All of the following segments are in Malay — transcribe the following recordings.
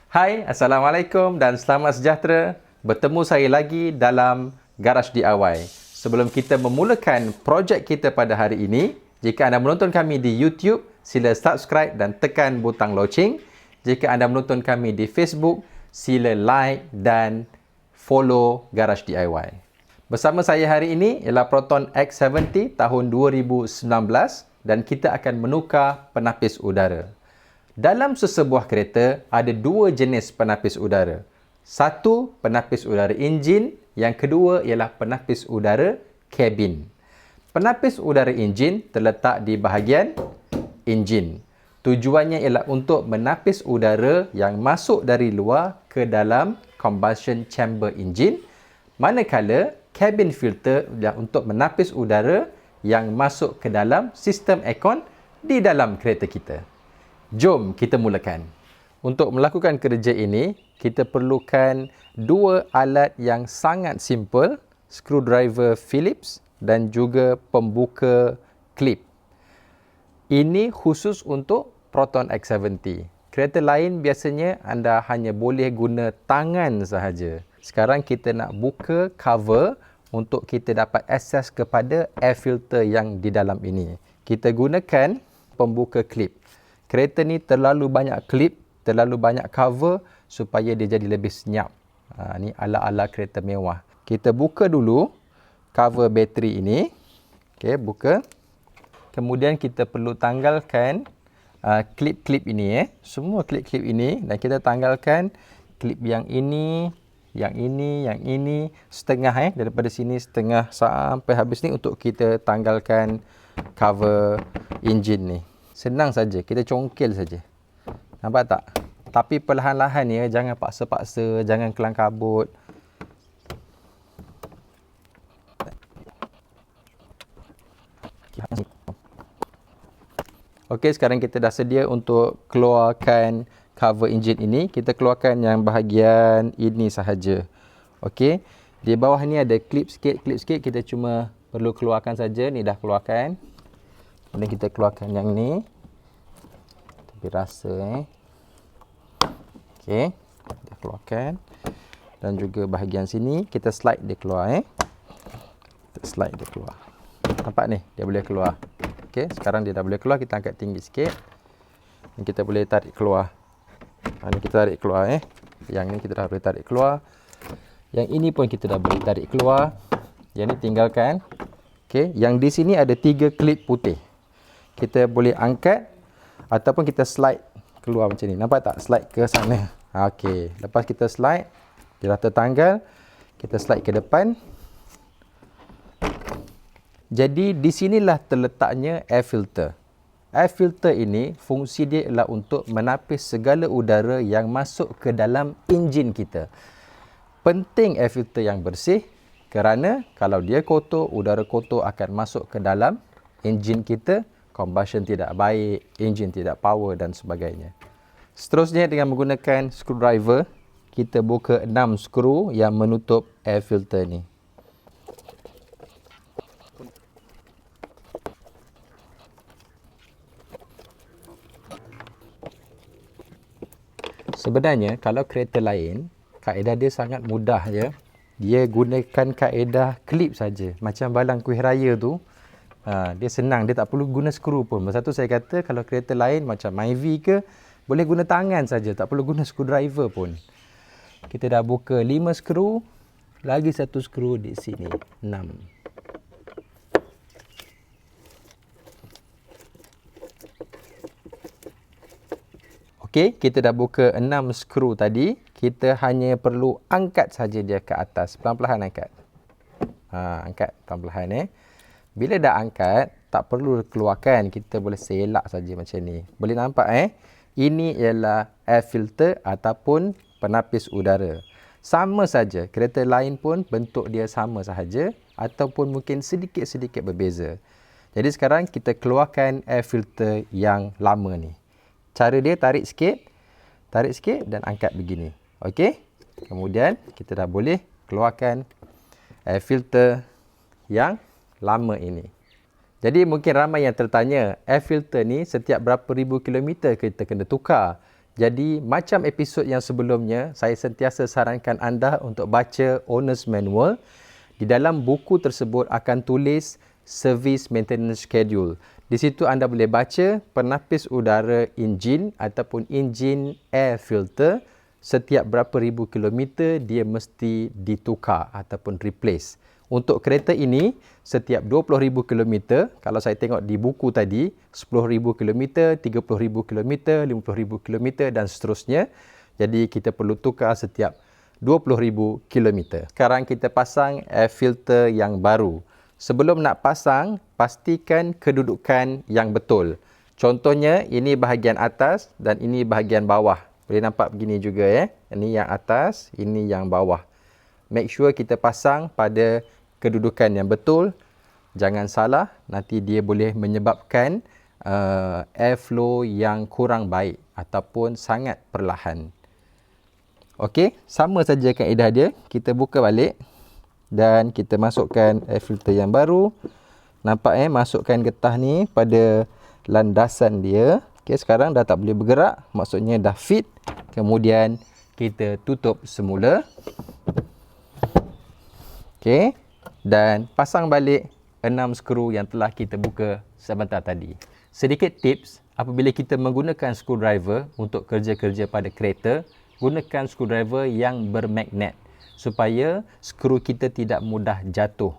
Hai, Assalamualaikum dan selamat sejahtera. Bertemu saya lagi dalam Garaj DIY. Sebelum kita memulakan projek kita pada hari ini, jika anda menonton kami di YouTube, sila subscribe dan tekan butang loceng. Jika anda menonton kami di Facebook, sila like dan follow Garaj DIY. Bersama saya hari ini ialah Proton X70 tahun 2019 dan kita akan menukar penapis udara. Dalam sesebuah kereta, ada dua jenis penapis udara. Satu, penapis udara enjin. Yang kedua ialah penapis udara kabin. Penapis udara enjin terletak di bahagian enjin. Tujuannya ialah untuk menapis udara yang masuk dari luar ke dalam combustion chamber enjin. Manakala, cabin filter ialah untuk menapis udara yang masuk ke dalam sistem aircon di dalam kereta kita. Jom kita mulakan. Untuk melakukan kerja ini, kita perlukan dua alat yang sangat simple, screwdriver Phillips dan juga pembuka klip. Ini khusus untuk Proton X70. Kereta lain biasanya anda hanya boleh guna tangan sahaja. Sekarang kita nak buka cover untuk kita dapat akses kepada air filter yang di dalam ini. Kita gunakan pembuka klip. Kereta ni terlalu banyak klip, terlalu banyak cover supaya dia jadi lebih senyap. Ni ala-ala kereta mewah. Kita buka dulu cover bateri ini. Okey, buka. Kemudian kita perlu tanggalkan klip-klip ini. Semua klip-klip ini. Dan kita tanggalkan klip yang ini, yang ini. Setengah daripada sini setengah sampai habis ni untuk kita tanggalkan cover enjin ni. Senang saja, kita congkel saja. Nampak tak? Tapi perlahan-lahan ya, jangan paksa-paksa, jangan kelang kabut. Okey, sekarang kita dah sedia untuk keluarkan cover enjin ini. Kita keluarkan yang bahagian ini sahaja. Okey, di bawah ni ada klip sikit. Kita cuma perlu keluarkan saja. Ni dah keluarkan. Kemudian kita keluarkan yang ni. Tapi rasa okey, kita keluarkan. Dan juga bahagian sini kita slide dia keluar Kita slide dia keluar. Nampak ni, dia boleh keluar. Okey, sekarang dia dah boleh keluar, kita angkat tinggi sikit. Dan kita boleh tarik keluar. Ni kita tarik keluar Yang ni kita dah boleh tarik keluar. Yang ini pun kita dah boleh tarik keluar. Yang ni tinggalkan. Okey, yang di sini ada 3 klip putih. Kita boleh angkat ataupun kita slide keluar macam ni. Nampak tak? Slide ke sana. Okey. Lepas kita slide, dia dah tertanggal. Kita slide ke depan. Jadi, di sinilah terletaknya air filter. Air filter ini, fungsi dia ialah untuk menapis segala udara yang masuk ke dalam enjin kita. Penting air filter yang bersih kerana kalau dia kotor, udara kotor akan masuk ke dalam enjin kita. Combustion tidak baik, enjin tidak power dan sebagainya. Seterusnya dengan menggunakan screwdriver, kita buka 6 skru yang menutup air filter ni. Sebenarnya kalau kereta lain, kaedah dia sangat mudah je. Dia gunakan kaedah klip saja. Macam balang kuih raya tu. Dia senang, dia tak perlu guna skru pun. Masa tu saya kata kalau kereta lain macam Myvi ke, boleh guna tangan saja, tak perlu guna screwdriver pun. Kita dah buka 5 skru, lagi 1 skru di sini, 6. Okey, kita dah buka 6 skru tadi. Kita hanya perlu angkat saja dia ke atas, pelan-pelan angkat. Angkat pelan-pelan Bila dah angkat, tak perlu keluarkan. Kita boleh selak saja macam ni. Boleh nampak Ini ialah air filter ataupun penapis udara. Sama saja, kereta lain pun bentuk dia sama sahaja ataupun mungkin sedikit-sedikit berbeza. Jadi sekarang kita keluarkan air filter yang lama ni. Cara dia tarik sikit dan angkat begini. Okey? Kemudian kita dah boleh keluarkan air filter yang lama ini. Jadi mungkin ramai yang tertanya, air filter ni setiap berapa ribu kilometer kita kena tukar. Jadi macam episod yang sebelumnya, saya sentiasa sarankan anda untuk baca Owner's Manual. Di dalam buku tersebut akan tulis Service Maintenance Schedule. Di situ anda boleh baca penapis udara enjin ataupun enjin air filter setiap berapa ribu kilometer dia mesti ditukar ataupun replace. Untuk kereta ini, setiap 20,000 kilometer, kalau saya tengok di buku tadi, 10,000 kilometer, 30,000 kilometer, 50,000 kilometer dan seterusnya. Jadi kita perlu tukar setiap 20,000 kilometer. Sekarang kita pasang air filter yang baru. Sebelum nak pasang, pastikan kedudukan yang betul. Contohnya, ini bahagian atas dan ini bahagian bawah. Boleh nampak begini juga ya. Ini yang atas, ini yang bawah. Make sure kita pasang pada kedudukan yang betul. Jangan salah, nanti dia boleh menyebabkan airflow yang kurang baik ataupun sangat perlahan. Okey, sama saja kaedah dia. Kita buka balik dan kita masukkan air filter yang baru. Nampak masukkan getah ni pada landasan dia. Okey, sekarang dah tak boleh bergerak, maksudnya dah fit. Kemudian kita tutup semula. Okey, dan pasang balik 6 skru yang telah kita buka sebentar tadi. Sedikit tips, apabila kita menggunakan screwdriver untuk kerja-kerja pada kereta, gunakan screwdriver yang bermagnet supaya skru kita tidak mudah jatuh.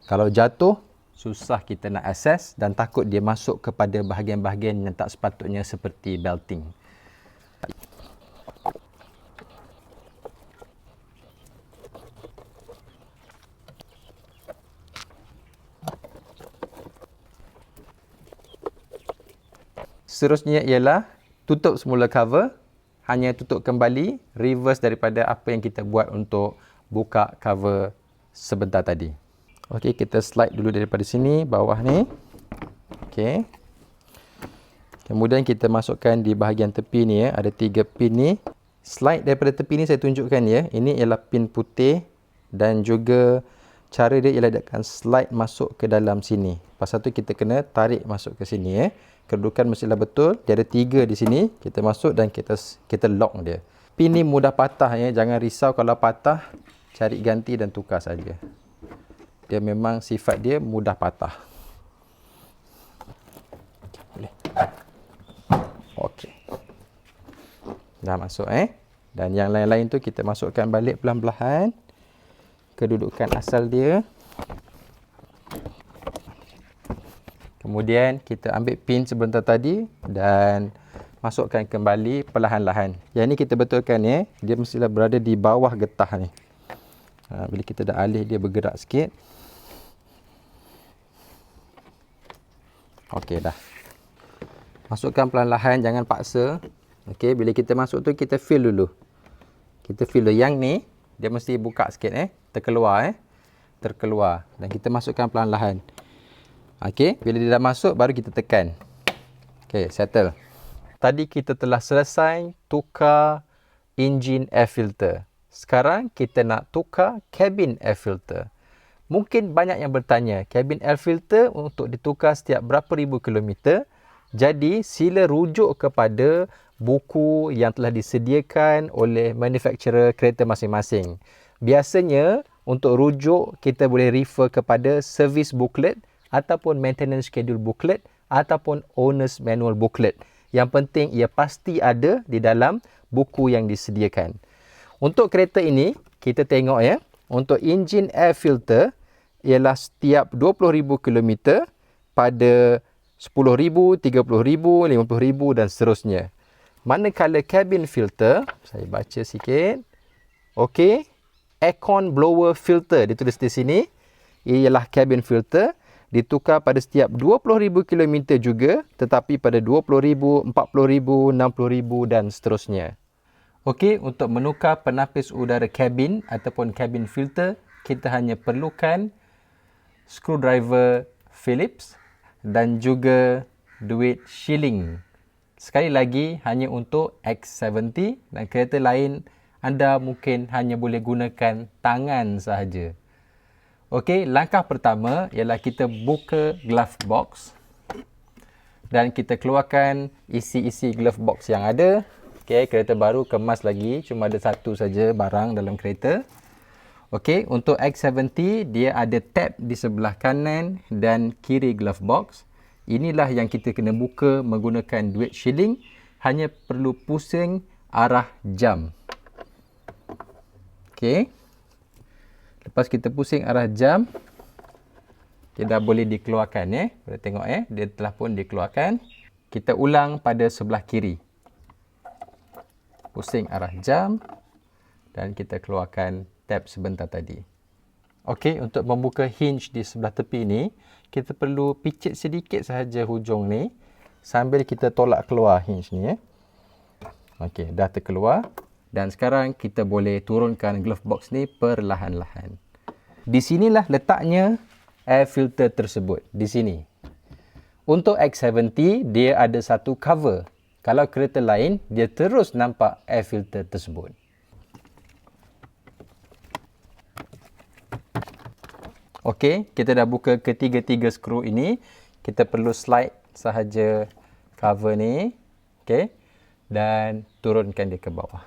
Kalau jatuh, susah kita nak access dan takut dia masuk kepada bahagian-bahagian yang tak sepatutnya seperti belting. Seterusnya ialah tutup semula cover, hanya tutup kembali, reverse daripada apa yang kita buat untuk buka cover sebentar tadi. Okey, kita slide dulu daripada sini, bawah ni. Okey. Kemudian kita masukkan di bahagian tepi ni ada 3 pin ni. Slide daripada tepi ni saya tunjukkan ya. Ini ialah pin putih dan juga cara dia ialah dia akan slide masuk ke dalam sini. Lepas tu kita kena tarik masuk ke sini ya. Kedudukan mestilah betul. Dia ada 3 di sini. Kita masuk dan kita lock dia. Pin ni mudah patah ya. Jangan risau kalau patah. Cari ganti dan tukar saja. Dia memang sifat dia mudah patah. Boleh. Okey. Dah masuk Dan yang lain-lain tu kita masukkan balik pelan-pelan. Kedudukan asal dia. Kemudian kita ambil pin sebentar tadi dan masukkan kembali perlahan-lahan. Yang ni kita betulkan ya. Dia mestilah berada di bawah getah ni. Bila kita dah alih dia bergerak sikit. Okey dah. Masukkan perlahan-lahan, jangan paksa. Okey, bila kita masuk tu kita feel dulu. Kita feel dulu. Yang ni dia mesti buka sikit terkeluar terkeluar dan kita masukkan perlahan-lahan. Okey, bila dia dah masuk baru kita tekan. Okey, settle. Tadi kita telah selesai tukar engine air filter. Sekarang kita nak tukar cabin air filter. Mungkin banyak yang bertanya, cabin air filter untuk ditukar setiap berapa ribu kilometer. Jadi sila rujuk kepada buku yang telah disediakan oleh manufacturer kereta masing-masing. Biasanya untuk rujuk kita boleh refer kepada service booklet ataupun maintenance schedule booklet ataupun owner's manual booklet. Yang penting ia pasti ada di dalam buku yang disediakan. Untuk kereta ini, kita tengok ya, untuk engine air filter ialah setiap 20,000 km pada 10,000, 30,000, 50,000 dan seterusnya. Manakala cabin filter, saya baca sikit. Okey, aircon blower filter ditulis di sini. Ialah cabin filter. Ditukar pada setiap 20,000 km juga, tetapi pada 20,000, 40,000, 60,000 dan seterusnya. Okey, untuk menukar penapis udara kabin ataupun cabin filter, kita hanya perlukan screwdriver Phillips dan juga duit shilling. Sekali lagi, hanya untuk X70 dan kereta lain, anda mungkin hanya boleh gunakan tangan sahaja. Okey, langkah pertama ialah kita buka glove box dan kita keluarkan isi-isi glove box yang ada. Okey, kereta baru kemas lagi, cuma ada satu saja barang dalam kereta. Okey, untuk X70 dia ada tab di sebelah kanan dan kiri glove box. Inilah yang kita kena buka menggunakan duit shilling, hanya perlu pusing arah jam. Okey. Lepas kita pusing arah jam, dia dah boleh dikeluarkan Boleh tengok dia telah pun dikeluarkan. Kita ulang pada sebelah kiri. Pusing arah jam dan kita keluarkan tab sebentar tadi. Okey, untuk membuka hinge di sebelah tepi ni, kita perlu picit sedikit sahaja hujung ni sambil kita tolak keluar hinge ni Okey, dah terkeluar dan sekarang kita boleh turunkan glove box ni perlahan-lahan. Di sinilah letaknya air filter tersebut, di sini. Untuk X70 dia ada satu cover. Kalau kereta lain, dia terus nampak air filter tersebut. Okey, kita dah buka ketiga-tiga skru ini. Kita perlu slide sahaja cover ni. Okey, dan turunkan dia ke bawah.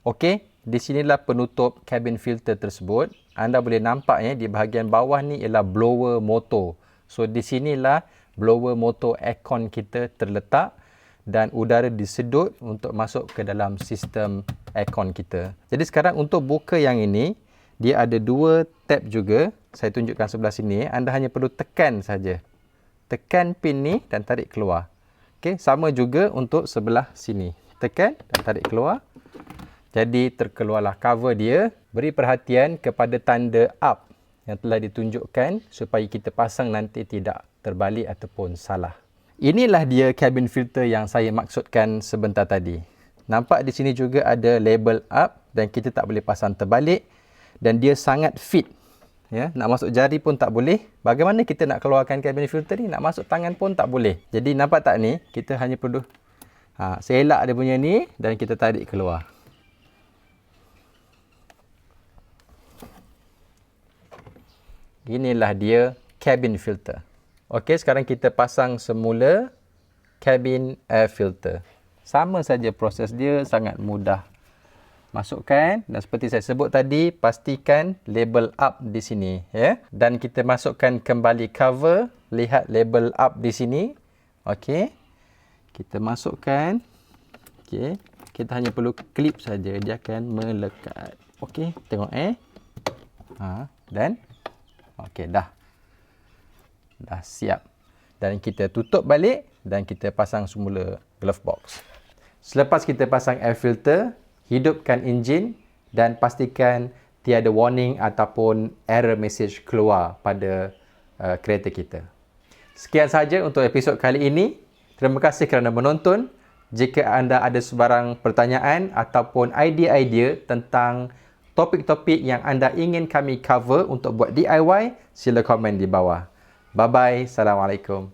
Okey, di sinilah penutup cabin filter tersebut. Anda boleh nampak di bahagian bawah ni ialah blower motor. So, di sinilah blower motor aircon kita terletak. Dan udara disedut untuk masuk ke dalam sistem aircon kita. Jadi sekarang untuk buka yang ini, dia ada dua tab juga. Saya tunjukkan sebelah sini. Anda hanya perlu tekan saja. Tekan pin ni dan tarik keluar. Okey, sama juga untuk sebelah sini. Tekan dan tarik keluar. Jadi terkeluarlah cover dia. Beri perhatian kepada tanda up yang telah ditunjukkan supaya kita pasang nanti tidak terbalik ataupun salah. Inilah dia cabin filter yang saya maksudkan sebentar tadi. Nampak di sini juga ada label up dan kita tak boleh pasang terbalik dan dia sangat fit. Nak masuk jari pun tak boleh. Bagaimana kita nak keluarkan cabin filter ni? Nak masuk tangan pun tak boleh. Jadi nampak tak ni? Kita hanya perlu selak dia punya ni dan kita tarik keluar. Inilah dia cabin filter. Okey, sekarang kita pasang semula cabin air filter. Sama saja proses dia, sangat mudah. Masukkan dan seperti saya sebut tadi, pastikan label up di sini Dan kita masukkan kembali cover, lihat label up di sini. Okey. Kita masukkan. Okey, kita hanya perlu klip saja, dia akan melekat. Okey, tengok dan okey, dah siap. Dan kita tutup balik dan kita pasang semula glove box. Selepas kita pasang air filter, hidupkan enjin dan pastikan tiada warning ataupun error message keluar pada kereta kita. Sekian sahaja untuk episod kali ini. Terima kasih kerana menonton. Jika anda ada sebarang pertanyaan ataupun idea-idea tentang topik-topik yang anda ingin kami cover untuk buat DIY, sila komen di bawah. Bye-bye. Assalamualaikum.